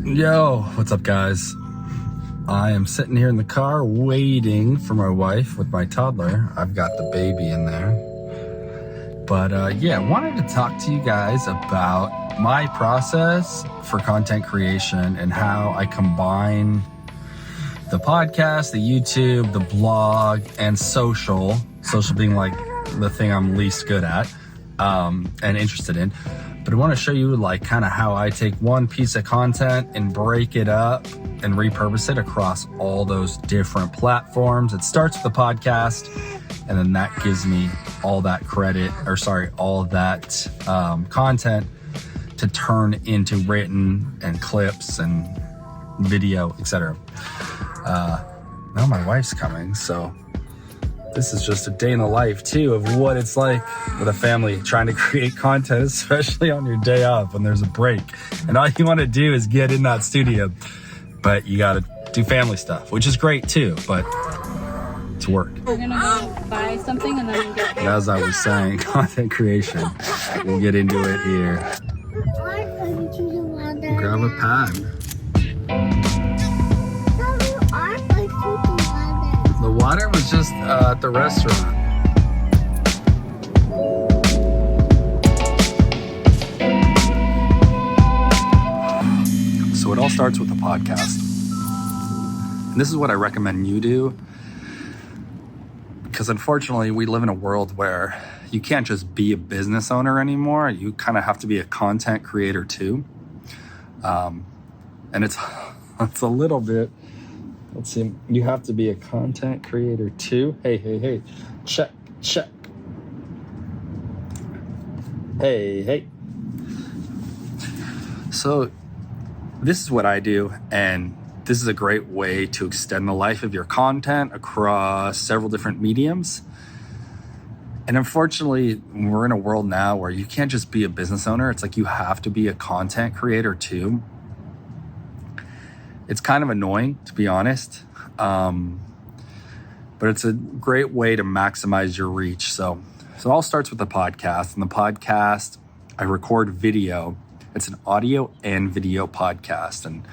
Yo, what's up, guys? I am sitting here in the car waiting for my wife with my toddler. I've got the baby in there. But I wanted to talk to you guys about my process for content creation and how I combine the podcast, the YouTube, the blog, and social being like the thing I'm least good at and interested in. But I want to show you like kind of how I take one piece of content and break it up and repurpose it across all those different platforms. It starts with the podcast, and then that gives me all that all that content to turn into written and clips and video, etc. Now my wife's coming, so this is just a day in the life too of what it's like with a family trying to create content, especially on your day off when there's a break. And all you want to do is get in that studio, but you got to do family stuff, which is great too, but it's work. We're going to go buy something and then we'll get back. As I was saying, content creation. We'll get into it here. Grab a pad. The water was just at the restaurant. So it all starts with the podcast. And this is what I recommend you do, because unfortunately we live in a world where you can't just be a business owner anymore. You kind of have to be a content creator too. And it's a little bit, let's see, you have to be a content creator too. Hey. Check. Hey. So this is what I do, and this is a great way to extend the life of your content across several different mediums. And unfortunately, we're in a world now where you can't just be a business owner. It's like you have to be a content creator too. It's kind of annoying, to be honest, but it's a great way to maximize your reach. So it all starts with the podcast. And the podcast, I record video. It's an audio and video podcast. And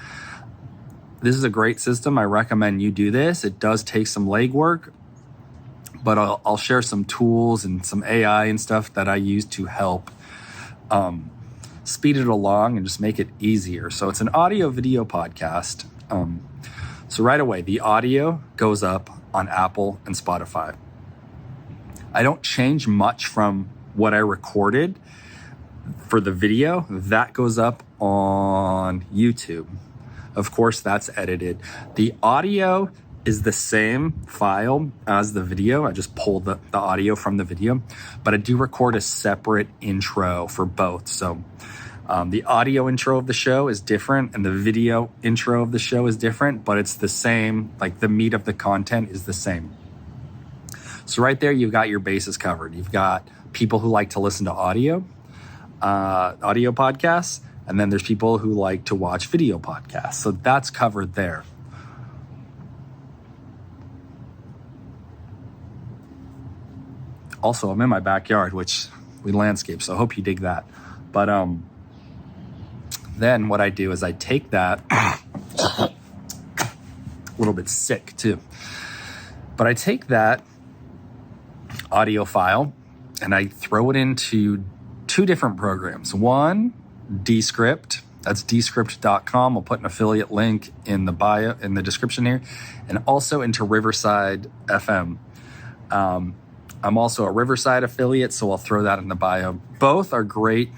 this is a great system. I recommend you do this. It does take some legwork, but I'll share some tools and some AI and stuff that I use to help speed it along and just make it easier. So it's an audio video podcast. So right away, the audio goes up on Apple and Spotify. I don't change much from what I recorded for the video. That goes up on YouTube. Of course, that's edited. The audio is the same file as the video. I just pulled the audio from the video, but I do record a separate intro for both. So the audio intro of the show is different and the video intro of the show is different, but it's the same, like the meat of the content is the same. So right there, you've got your bases covered. You've got people who like to listen to audio podcasts, and then there's people who like to watch video podcasts. So that's covered there. Also, I'm in my backyard, which we landscape, so I hope you dig that. But then what I do is I take that, a little bit sick too, but I take that audio file and I throw it into two different programs. One, Descript. That's descript.com. I'll put an affiliate link in the bio, in the description here, and also into Riverside FM. I'm also a Riverside affiliate, so I'll throw that in the bio. Both are great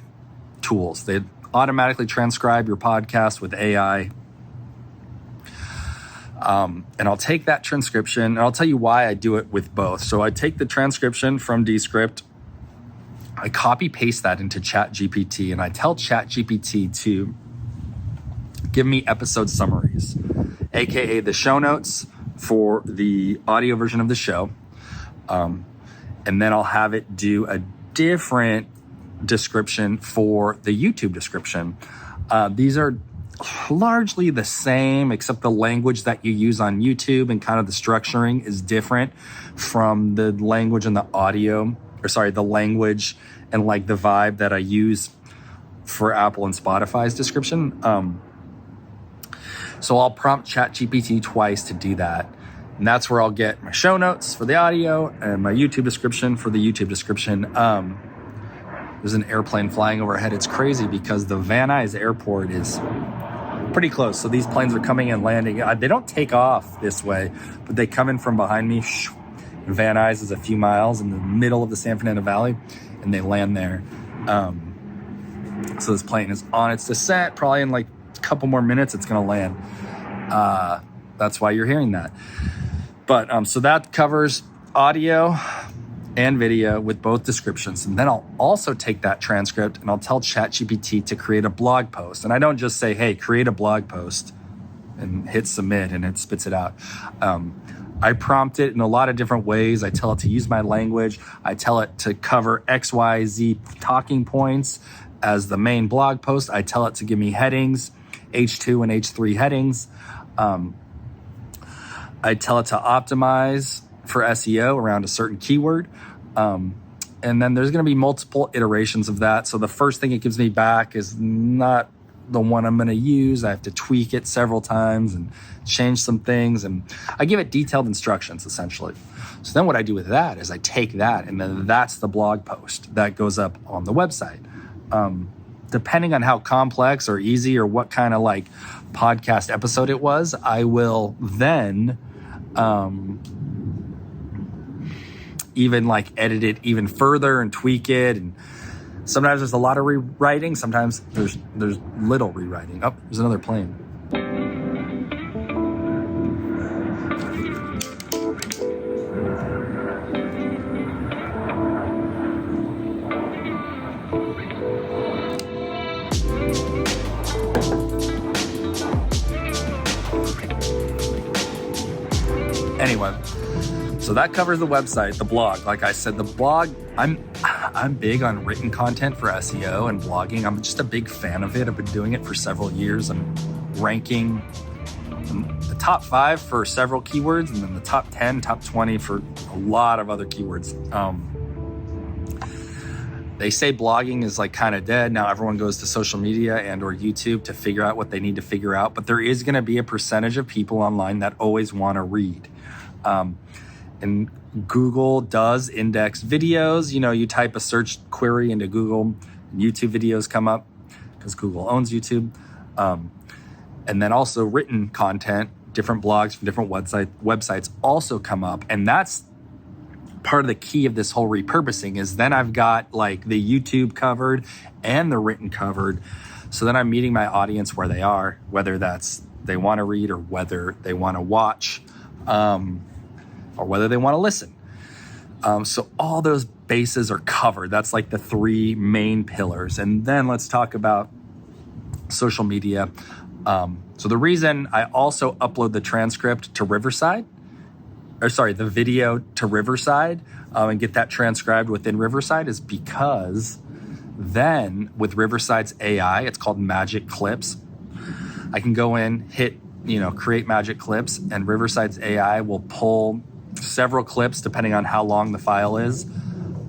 tools. They automatically transcribe your podcast with AI. And I'll take that transcription, and I'll tell you why I do it with both. So I take the transcription from Descript, I copy paste that into ChatGPT, and I tell ChatGPT to give me episode summaries, aka the show notes for the audio version of the show. And then I'll have it do a different description for the YouTube description. These are largely the same, except the language that you use on YouTube and kind of the structuring is different from the language and the audio, the language and like the vibe that I use for Apple and Spotify's description. So I'll prompt ChatGPT twice to do that. And that's where I'll get my show notes for the audio and my YouTube description for the YouTube description. There's an airplane flying overhead. It's crazy because the Van Nuys airport is pretty close. So these planes are coming and landing. They don't take off this way, but they come in from behind me. Van Nuys is a few miles in the middle of the San Fernando Valley, and they land there. So this plane is on its descent. Probably in like a couple more minutes, it's going to land. That's why you're hearing that. But so that covers audio and video with both descriptions. And then I'll also take that transcript and I'll tell ChatGPT to create a blog post. And I don't just say, hey, create a blog post and hit submit and it spits it out. I prompt it in a lot of different ways. I tell it to use my language. I tell it to cover XYZ talking points as the main blog post. I tell it to give me headings, H2 and H3 headings. I tell it to optimize for SEO around a certain keyword. And then there's going to be multiple iterations of that. So the first thing it gives me back is not the one I'm going to use. I have to tweak it several times and change some things. And I give it detailed instructions, essentially. So then what I do with that is I take that, and then that's the blog post that goes up on the website. Depending on how complex or easy or what kind of like podcast episode it was, I will then even like edit it even further and tweak it. And sometimes there's a lot of rewriting. Sometimes there's little rewriting. Oh, there's another plane. Anyway, so that covers the website, the blog. Like I said, the blog, I'm big on written content for SEO and blogging. I'm just a big fan of it. I've been doing it for several years. I'm ranking the top 5 for several keywords, and then the top 10, top 20 for a lot of other keywords. They say blogging is like kind of dead. Now everyone goes to social media and or YouTube to figure out what they need to figure out, but there is going to be a percentage of people online that always want to read. And Google does index videos. You know, you type a search query into Google, and YouTube videos come up because Google owns YouTube. And then also written content, different blogs from different websites also come up. And that's part of the key of this whole repurposing is then I've got like the YouTube covered and the written covered. So then I'm meeting my audience where they are, whether that's they want to read or whether they want to watch, or whether they want to listen. So all those bases are covered. That's like the 3 main pillars. And then let's talk about social media. So the reason I also upload the transcript to Riverside, the video to Riverside, and get that transcribed within Riverside is because then with Riverside's AI, it's called Magic Clips. I can go in, hit, create Magic Clips, and Riverside's AI will pull several clips, depending on how long the file is,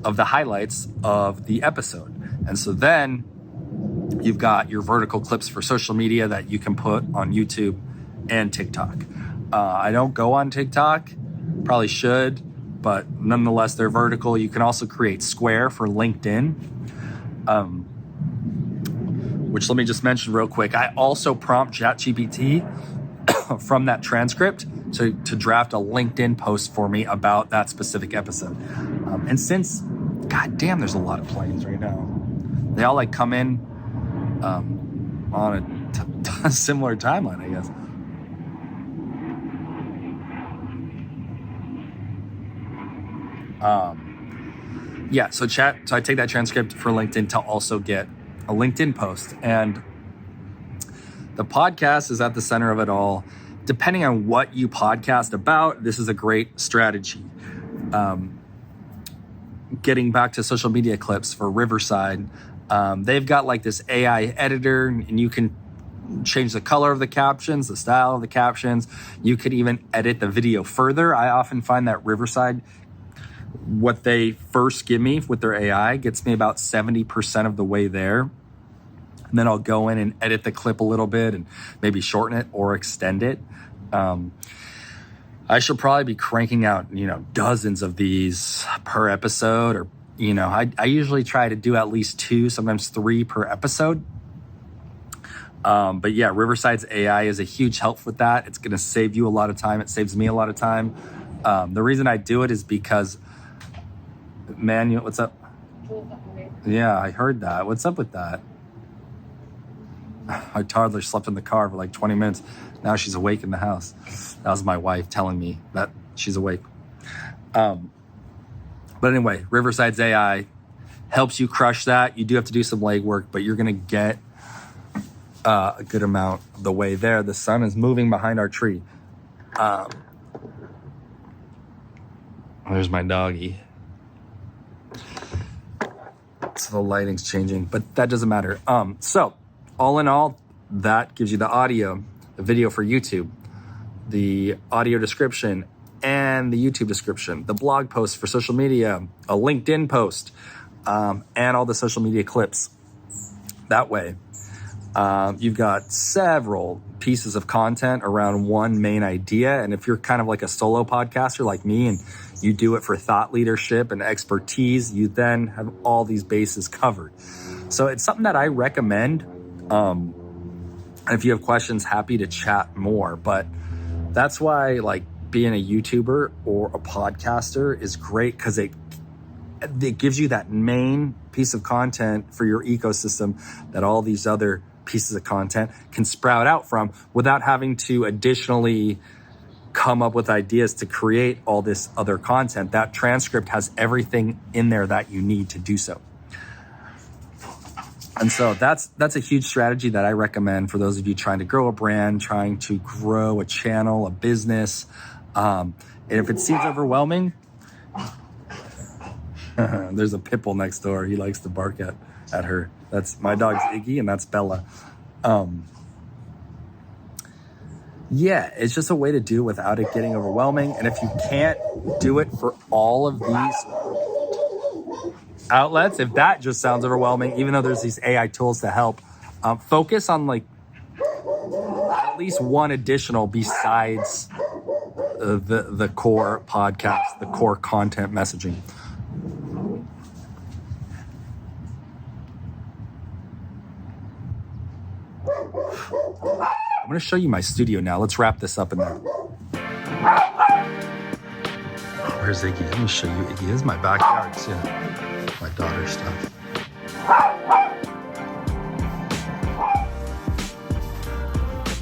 of the highlights of the episode. And so then you've got your vertical clips for social media that you can put on YouTube and TikTok. I don't go on TikTok, probably should, but nonetheless, they're vertical. You can also create Square for LinkedIn, which let me just mention real quick. I also prompt ChatGPT from that transcript to draft a LinkedIn post for me about that specific episode. And since, god damn, there's a lot of planes right now. They all like come in on a similar timeline, I guess. So I take that transcript for LinkedIn to also get a LinkedIn post. And the podcast is at the center of it all. Depending on what you podcast about, this is a great strategy. Getting back to social media clips for Riverside, they've got like this AI editor, and you can change the color of the captions, the style of the captions. You could even edit the video further. I often find that Riverside, what they first give me with their AI, gets me about 70% of the way there. And then I'll go in and edit the clip a little bit and maybe shorten it or extend it. I should probably be cranking out, dozens of these per episode, or, I usually try to do at least 2, sometimes 3 per episode. But yeah, Riverside's AI is a huge help with that. It's going to save you a lot of time. It saves me a lot of time. The reason I do it is because, man, what's up? Yeah, I heard that. What's up with that? My toddler slept in the car for like 20 minutes. Now she's awake in the house. That was my wife telling me that she's awake. But anyway, Riverside's AI helps you crush that. You do have to do some legwork, but you're going to get a good amount of the way there. The sun is moving behind our tree. There's my doggy. So the lighting's changing, but that doesn't matter. So all in all, that gives you the audio, the video for YouTube, the audio description and the YouTube description, the blog post for social media, a LinkedIn post, and all the social media clips. That way, you've got several pieces of content around one main idea. And if you're kind of like a solo podcaster like me and you do it for thought leadership and expertise, you then have all these bases covered. So it's something that I recommend. And if you have questions, happy to chat more. But that's why like being a YouTuber or a podcaster is great, because it gives you that main piece of content for your ecosystem that all these other pieces of content can sprout out from without having to additionally come up with ideas to create all this other content. That transcript has everything in there that you need to do so. And so that's a huge strategy that I recommend for those of you trying to grow a brand, trying to grow a channel, a business. And if it seems overwhelming, there's a pit bull next door. He likes to bark at her. That's my dog's Iggy, and that's Bella. Yeah, it's just a way to do it without it getting overwhelming. And if you can't do it for all of these outlets, if that just sounds overwhelming, even though there's these AI tools to help, focus on like at least one additional besides the core podcast, the core content messaging. I'm going to show you my studio now. Let's wrap this up in there. Where's Iggy? Let me show you Iggy. This is my backyard too. My daughter's stuff.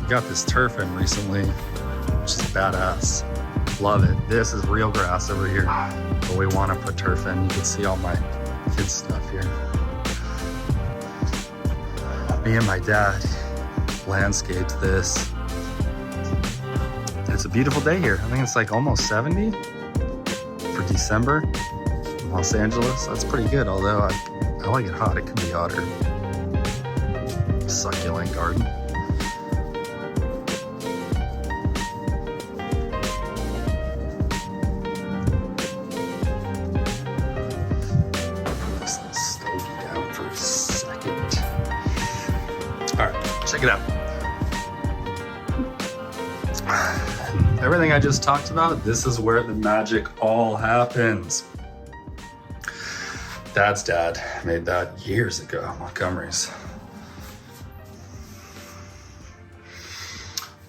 We got this turf in recently, which is badass. Love it. This is real grass over here, but we want to put turf in. You can see all my kids' stuff here. Me and my dad landscaped this. It's a beautiful day here. I think it's like almost 70 for December in Los Angeles. That's pretty good, although I like it hot. It could be hotter. Succulent garden. Let's stogie down for a second. All right, check it out. Everything I just talked about, this is where the magic all happens. Dad's dad made that years ago, Montgomery's.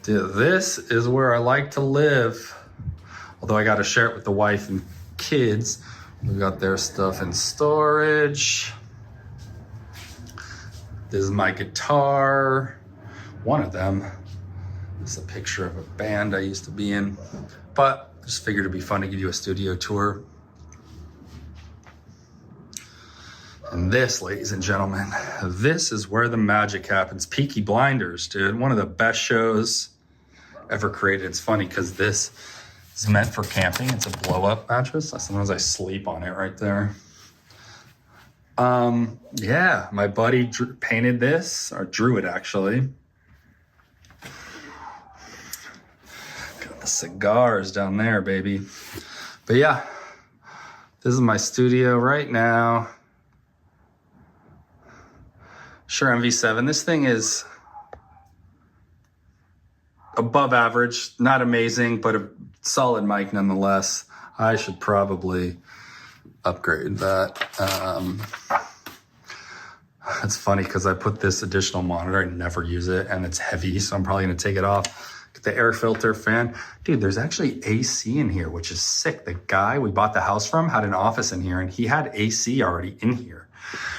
This is where I like to live. Although I got to share it with the wife and kids. We got their stuff in storage. This is my guitar. One of them. This is a picture of a band I used to be in. But I just figured it'd be fun to give you a studio tour. And this, ladies and gentlemen, this is where the magic happens. Peaky Blinders, dude. One of the best shows ever created. It's funny because this is meant for camping. It's a blow-up mattress. Sometimes I sleep on it right there. Yeah, my buddy painted this, or drew it actually. Got the cigars down there, baby. But yeah, this is my studio right now. Shure MV7. This thing is above average, not amazing, but a solid mic nonetheless. I should probably upgrade that. It's funny because I put this additional monitor, I never use it, and it's heavy, so I'm probably gonna take it off. Get the air filter fan. Dude, there's actually AC in here, which is sick. The guy we bought the house from had an office in here, and he had AC already in here.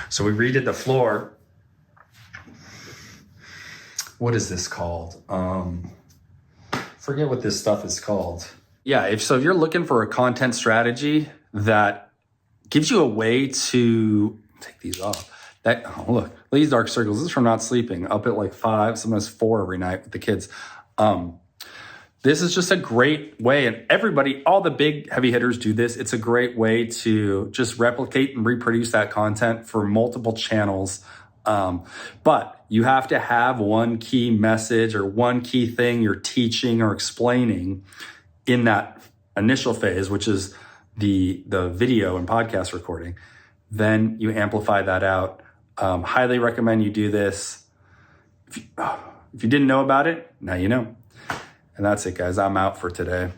So we redid the floor. What is this called? Forget what this stuff is called. Yeah, if you're looking for a content strategy that gives you a way to take these off. Look, these dark circles. This is from not sleeping. Up at like 5, sometimes 4 every night with the kids. This is just a great way, and everybody, all the big heavy hitters do this. It's a great way to just replicate and reproduce that content for multiple channels. But you have to have one key message or one key thing you're teaching or explaining in that initial phase, which is the video and podcast recording. Then you amplify that out. Highly recommend you do this. If you didn't know about it, now you know. And that's it, guys. I'm out for today.